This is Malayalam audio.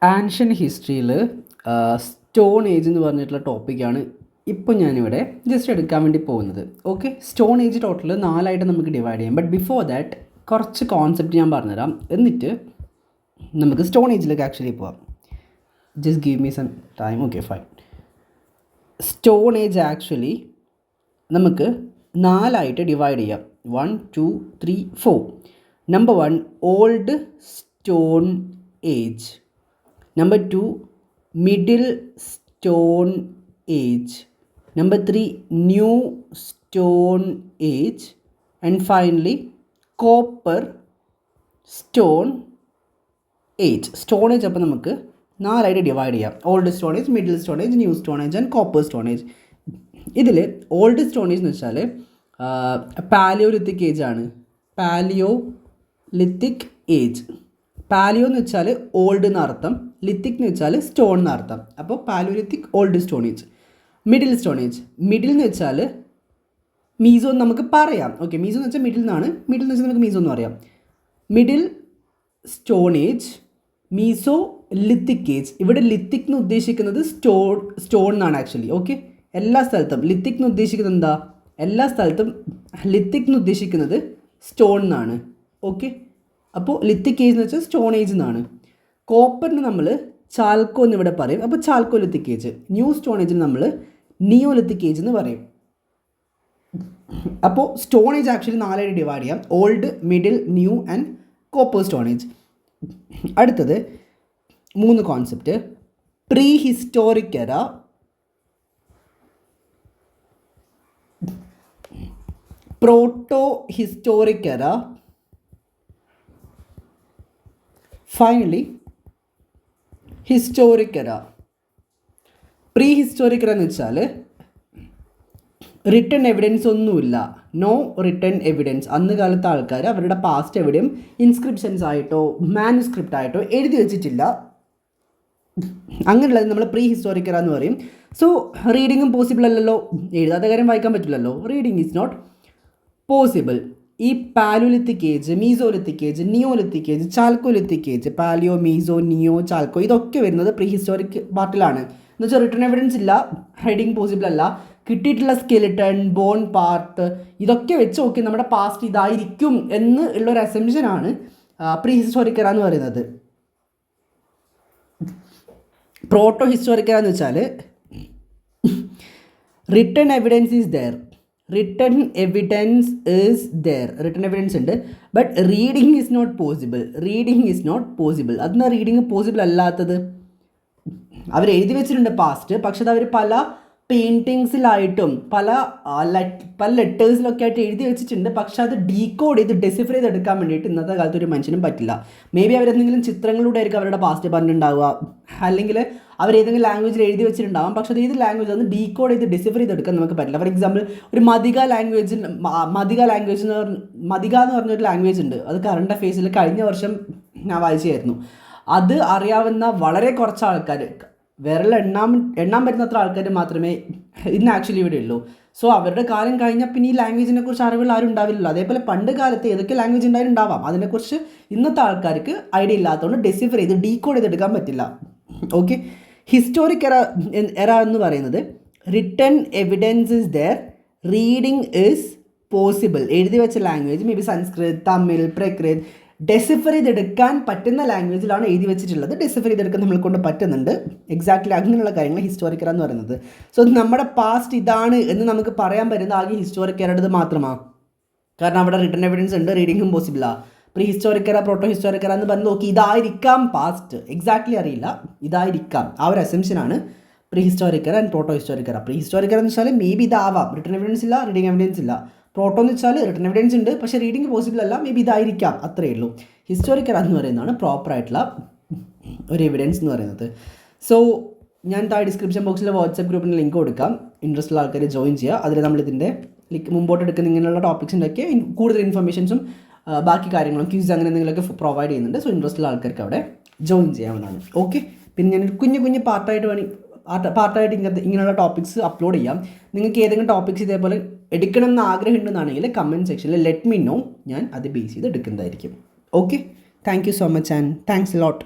ആൻഷ്യൻ ഹിസ്റ്ററിയിൽ സ്റ്റോൺ ഏജ് എന്ന് പറഞ്ഞിട്ടുള്ള ടോപ്പിക്കാണ് ഇപ്പോൾ ഞാനിവിടെ ജസ്റ്റ് എടുക്കാൻ വേണ്ടി പോകുന്നത്. ഓക്കെ, സ്റ്റോൺ ഏജ് ടോട്ടൽ 4ആയിട്ട് നമുക്ക് ഡിവൈഡ് ചെയ്യാം. ബട്ട് ബിഫോർ ദാറ്റ് കുറച്ച് കോൺസെപ്റ്റ് ഞാൻ പറഞ്ഞുതരാം, എന്നിട്ട് നമുക്ക് സ്റ്റോൺ ഏജിലേക്ക് ആക്ച്വലി പോവാം. Just give me some time. Okay, fine. Stone age actually നമുക്ക് 4ആയിട്ട് ഡിവൈഡ് ചെയ്യാം. 1, 2, 3, 4. Number 1 old stone age. Number 2 middle stone age. Number 3 new stone age. And finally copper stone age. Stone age അപ്പോൾ നമുക്ക് 4ആയിട്ട് ഡിവൈഡ് ചെയ്യാം. Old stone age, middle stone age, new stone age and copper stone age. ഇതിൽ ഓൾഡ് സ്റ്റോൺ ഏജ് എന്ന് വെച്ചാൽ പാലിയോലിത്തിക് ഏജ് ആണ്. Palaeolithic age. പാലിയോ എന്ന് വെച്ചാൽ ഓൾഡ് എന്നർത്ഥം, ലിത്തിക് എന്ന് വെച്ചാൽ സ്റ്റോൺ എന്നർത്ഥം. അപ്പോൾ palaeolithic old stone age. Middle stone age. Middle എന്ന് വെച്ചാൽ മീസോ എന്ന് നമുക്ക് പറയാം. ഓക്കെ, മീസോ എന്ന് വെച്ചാൽ മിഡിൽ എന്നാണ്. മിഡിൽ എന്ന് വെച്ചാൽ നമുക്ക് മീസോ എന്ന് പറയാം. Middle stone age, meso lithic age. ഇവിടെ ലിത്തിക് എന്ന് ഉദ്ദേശിക്കുന്നത് സ്റ്റോൺ എന്നാണ് ആക്ച്വലി. ഓക്കെ, എല്ലാ സ്ഥലത്തും ലിത്തിക് എന്ന് ഉദ്ദേശിക്കുന്നത് എന്താ? എല്ലാ സ്ഥലത്തും ലിത്തിക് എന്ന് ഉദ്ദേശിക്കുന്നത് സ്റ്റോൺ എന്നാണ്. ഓക്കെ, അപ്പോൾ ലിത്തിക് ഏജ് എന്ന് വെച്ചാൽ സ്റ്റോൺ ഏജ് എന്നാണ്. കോപ്പറിന് നമ്മൾ ചാൽക്കോ എന്ന് ഇവിടെ പറയും. അപ്പോൾ ചാൽക്കോ ലിത്തിക് ഏജ്. ന്യൂ സ്റ്റോൺ ഏജിന് നമ്മൾ നിയോലിത്തിക് ഏജ് എന്ന് പറയും. അപ്പോൾ സ്റ്റോൺ ഏജ് ആക്ച്വലി 4ആയിട്ട് ഡിവൈഡ് ചെയ്യാം. Old, middle, new and copper stone age. അടുത്തത് 3 കോൺസെപ്റ്റ്. പ്രീ ഹിസ്റ്റോറിക് എറ, പ്രോട്ടോ ഹിസ്റ്റോറിക് എറ, ഫൈനലി ഹിസ്റ്റോറിക് എറ. പ്രീ ഹിസ്റ്റോറിക് എറ എന്ന് വെച്ചാൽ റിട്ടൺ എവിഡൻസ് ഒന്നുമില്ല, നോ റിട്ടൺ എവിഡൻസ്. അന്ന് കാലത്തെ ആൾക്കാർ അവരുടെ പാസ്റ്റ് എവിടെയും ഇൻസ്ക്രിപ്ഷൻസ് ആയിട്ടോ മാനുസ്ക്രിപ്റ്റ് ആയിട്ടോ എഴുതി വെച്ചിട്ടില്ല. അങ്ങനെയുള്ളത് നമ്മൾ പ്രീ ഹിസ്റ്റോറിക് എറ എന്ന് പറയും. സോ റീഡിങ്ങും പോസിബിൾ അല്ലല്ലോ, എഴുതാത്ത കാര്യം വായിക്കാൻ പറ്റില്ലല്ലോ. Reading is not possible. ഈ paleolithic age, mesolithic age, neolithic age, chalcolithic age, paleo, meso, neo, chalco, ഇതൊക്കെ വരുന്നത് പ്രീ ഹിസ്റ്റോറിക് പാർട്ടിലാണ്. എന്ന് വെച്ചാൽ റിട്ടേൺ എവിഡൻസ് ഇല്ല, റീഡിങ് പോസിബിൾ അല്ല. കിട്ടിയിട്ടുള്ള സ്കെലിട്ടൺ, ബോൺ പാർട്ട്, ഇതൊക്കെ വെച്ച് നോക്കി നമ്മുടെ പാസ്റ്റ് ഇതായിരിക്കും എന്ന് ഉള്ളൊരു അസംഷനാണ് പ്രീ ഹിസ്റ്റോറിക് എറ എന്ന് പറയുന്നത്. പ്രോട്ടോ ഹിസ്റ്റോറിക് എറ എന്ന് വെച്ചാൽ written evidence is there. Written evidence is there. Written evidence ഉണ്ട്, but reading is not possible. Reading is not possible. അതെന്താ റീഡിങ് പോസിബിൾ അല്ലാത്തത്? അവർ എഴുതി വെച്ചിട്ടുണ്ട് പാസ്റ്റ്, പക്ഷെ അത് അവർ പല പെയിൻറ്റിങ്സിലായിട്ടും പല ലെറ്റേഴ്സിലൊക്കെ ആയിട്ട് എഴുതി വെച്ചിട്ടുണ്ട്. പക്ഷെ അത് ഡീകോഡ് ചെയ്ത് ഡെസിഫർ ചെയ്ത് എടുക്കാൻ വേണ്ടിയിട്ട് ഇന്നത്തെ കാലത്ത് ഒരു മനുഷ്യനും പറ്റില്ല. മേ ബി അവരെന്തെങ്കിലും ചിത്രങ്ങളിലൂടെ ആയിരിക്കും അവരുടെ പാസ്റ്റ് പറഞ്ഞിട്ടുണ്ടാവുക, അല്ലെങ്കിൽ അവരേതെങ്കിലും ലാംഗ്വേജിൽ എഴുതി വെച്ചിട്ടുണ്ടാവാം. പക്ഷേ അത് ഏത് ലാംഗ്വേജ് അത് ഡീകോഡ് ചെയ്ത് ഡെസിഫർ ചെയ്ത് എടുക്കാൻ നമുക്ക് പറ്റില്ല. ഫോർ എക്സാമ്പിൾ, ഒരു മദിക എന്ന് പറഞ്ഞൊരു ലാംഗ്വേജ് ഉണ്ട്. അത് കറണ്ട് അഫെയർസിൽ കഴിഞ്ഞ വർഷം ഞാൻ വായിച്ചായിരുന്നു. അത് അറിയാവുന്ന വളരെ കുറച്ച് ആൾക്കാർ, എണ്ണാൻ പറ്റുന്നത്ര ആൾക്കാർ മാത്രമേ ഇന്ന് ആക്ച്വലി ഇവിടെ ഉള്ളൂ. സോ അവരുടെ കാലം കഴിഞ്ഞാൽ പിന്നെ ഈ ലാംഗ്വേജിനെ കുറിച്ച് അറിവുകൾ ആരും ഉണ്ടാവില്ലല്ലോ. അതേപോലെ പണ്ട് കാലത്ത് ഏതൊക്കെ ലാംഗ്വേജ് ഉണ്ടായിട്ടുണ്ടാവാം, അതിനെക്കുറിച്ച് ഇന്നത്തെ ആൾക്കാർക്ക് ഐഡിയ ഇല്ലാത്തതുകൊണ്ട് ഡെസിഫർ ചെയ്ത് ഡീകോഡ് ചെയ്തെടുക്കാൻ പറ്റില്ല. ഓക്കെ, ഹിസ്റ്റോറിക് എറ എന്ന് പറയുന്നത് written evidence is there, reading is possible. എഴുതി വെച്ച language may be Sanskrit, Tamil, Prakrit, decipher ചെയ്തെടുക്കാൻ പറ്റുന്ന ലാംഗ്വേജിലാണ് എഴുതി വെച്ചിട്ടുള്ളത്. ഡെസിഫർ ചെയ്തെടുക്കാൻ നമ്മളെ കൊണ്ട് പറ്റുന്നുണ്ട്. എക്സാക്ട്ലി അങ്ങനെയുള്ള കാര്യങ്ങൾ ഹിസ്റ്റോറിക് എറ എന്ന് പറയുന്നത്. സോ നമ്മുടെ പാസ്റ്റ് ഇതാണ് എന്ന് നമുക്ക് പറയാൻ പറ്റുന്ന ആകെ ഹിസ്റ്റോറിക് എറയുടേത് മാത്രമാണ്. കാരണം അവിടെ റിട്ടൺ എവിഡൻസ് ഉണ്ട്, റീഡിങ്ങും പോസിബിളാണ്. പ്രീ ഹിസ്റ്റോറിക് എറ, പ്രോട്ടോ ഹിസ്റ്റോറിക് എറ എന്ന് പറഞ്ഞ് നോക്കി ഇതായിരിക്കാം പാസ്റ്റ്. എക്സാക്ട്ലി അറിയില്ല, ഇതായിരിക്കാം. ആ ഒരു അസംഷനാണ് പ്രീ ഹിസ്റ്റോറിക് എറ ആൻഡ് പ്രോട്ടോ ഹിസ്റ്റോറിക് എറ. പ്രീ ഹിസ്റ്റോറിക് എറ എന്ന് വെച്ചാൽ മേ ബി ഇതാവാം, റിട്ടൺ എവിഡൻസ് ഇല്ല, റീഡിങ് എവിഡൻസ് ഇല്ല. പ്രോട്ടോ എന്ന് വെച്ചാൽ റിട്ടൺ എവിഡൻസ് ഉണ്ട്, പക്ഷേ റീഡിങ് പോസിബിൾ അല്ല, മേ ബി ഇതായിരിക്കാം, അത്രയേ ഉള്ളൂ. ഹിസ്റ്റോറിക് എറ എന്ന് പറയുന്നതാണ് പ്രോപ്പറായിട്ടുള്ള ഒരു എവിഡൻസ് എന്ന് പറയുന്നത്. സോ ഞാൻ താഴെ ഡിസ്ക്രിപ്ഷൻ ബോക്സിൽ വാട്സപ്പ് ഗ്രൂപ്പിന് ലിങ്ക് കൊടുക്കാം. ഇൻട്രസ്റ്റ് ഉള്ള ആൾക്കാർ ജോയിൻ ചെയ്യുക. അതിൽ നമ്മളിതിൻ്റെ മുമ്പോട്ട് എടുക്കുന്ന ഇങ്ങനെയുള്ള ടോപ്പിക്സിൻ്റെയൊക്കെ കൂടുതൽ ഇൻഫർമേഷൻസും ബാക്കി കാര്യങ്ങളും ക്യൂസ് അങ്ങനെ എന്തെങ്കിലുമൊക്കെ പ്രൊവൈഡ് ചെയ്യുന്നുണ്ട്. സോ ഇൻട്രസ്റ്റ് ഉള്ള ആൾക്കാർക്ക് അവിടെ ജോയിൻ ചെയ്യാവുന്നതാണ്. ഓക്കെ, പിന്നെ ഞാനൊരു കുഞ്ഞു പാർട്ടായിട്ട് ഇങ്ങനെയുള്ള ടോപ്പിക്സ് അപ്ലോഡ് ചെയ്യാം. നിങ്ങൾക്ക് ഏതെങ്കിലും ടോപ്പിക്സ് ഇതേപോലെ എടുക്കണം എന്ന് ആഗ്രഹം ഉണ്ടെന്നാണെങ്കിൽ കമൻറ്റ് സെക്ഷനിൽ ലെറ്റ് മീ നോ. ഞാൻ അത് ബേസ് ചെയ്ത് എടുക്കുന്നതായിരിക്കും. Okay, thank you so much and thanks a lot.